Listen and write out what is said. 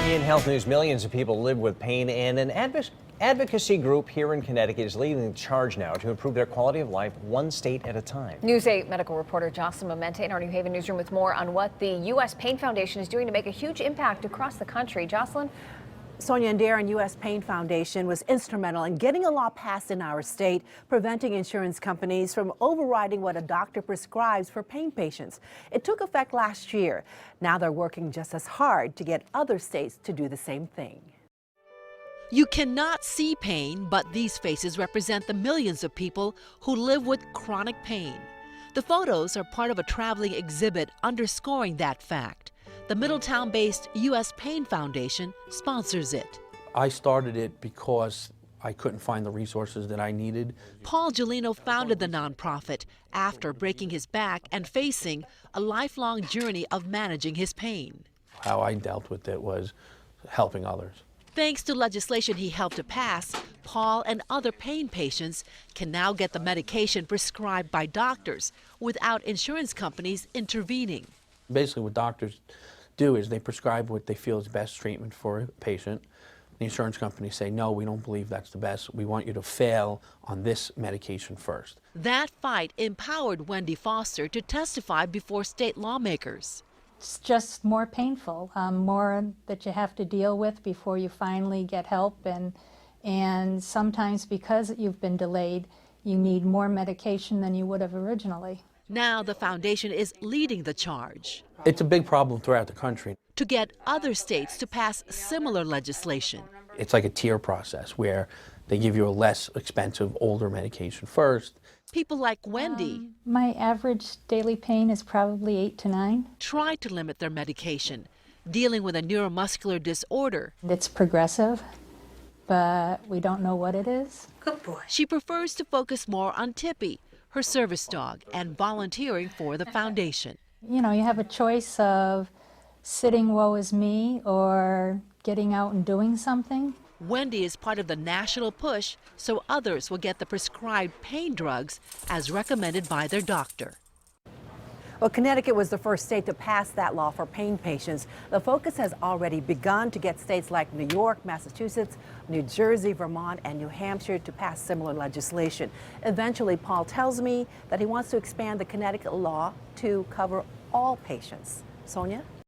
In health news, millions of people live with pain, and an advocacy group here in Connecticut is leading the charge now to improve their quality of life one state at a time. News 8 medical reporter Jocelyn Momente in our New Haven newsroom with more on what the U.S. Pain Foundation is doing to make a huge impact across the country. Jocelyn? Sonia and Darren, U.S. Pain Foundation was instrumental in getting a law passed in our state, preventing insurance companies from overriding what a doctor prescribes for pain patients. It took effect last year. Now they're working just as hard to get other states to do the same thing. You cannot see pain, but these faces represent the millions of people who live with chronic pain. The photos are part of a traveling exhibit underscoring that fact. The Middletown-based U.S. Pain Foundation sponsors it. I started it because I couldn't find the resources that I needed. Paul Gelino founded the nonprofit after breaking his back and facing a lifelong journey of managing his pain. How I dealt with it was helping others. Thanks to legislation he helped to pass, Paul and other pain patients can now get the medication prescribed by doctors without insurance companies intervening. Basically what doctors do is they prescribe what they feel is best treatment for a patient. The insurance companies say, no, we don't believe that's the best. We want you to fail on this medication first. That fight empowered Wendy Foster to testify before state lawmakers. It's just more painful, more that you have to deal with before you finally get help, and sometimes because you've been delayed, you need more medication than you would have originally. Now the foundation is leading the charge. It's a big problem throughout the country. To get other states to pass similar legislation. It's like a tier process where they give you a less expensive, older medication first. People like Wendy My average daily pain is probably 8 to 9. try to limit their medication, dealing with a neuromuscular disorder. It's progressive, but we don't know what it is. Good boy. She prefers to focus more on Tippy, her service dog, and volunteering for the foundation. You know, you have a choice of sitting woe is me or getting out and doing something. Wendy is part of the national push so others will get the prescribed pain drugs as recommended by their doctor. Well, Connecticut was the first state to pass that law for pain patients. The focus has already begun to get states like New York, Massachusetts, New Jersey, Vermont, and New Hampshire to pass similar legislation. Eventually, Paul tells me that he wants to expand the Connecticut law to cover all patients. Sonia?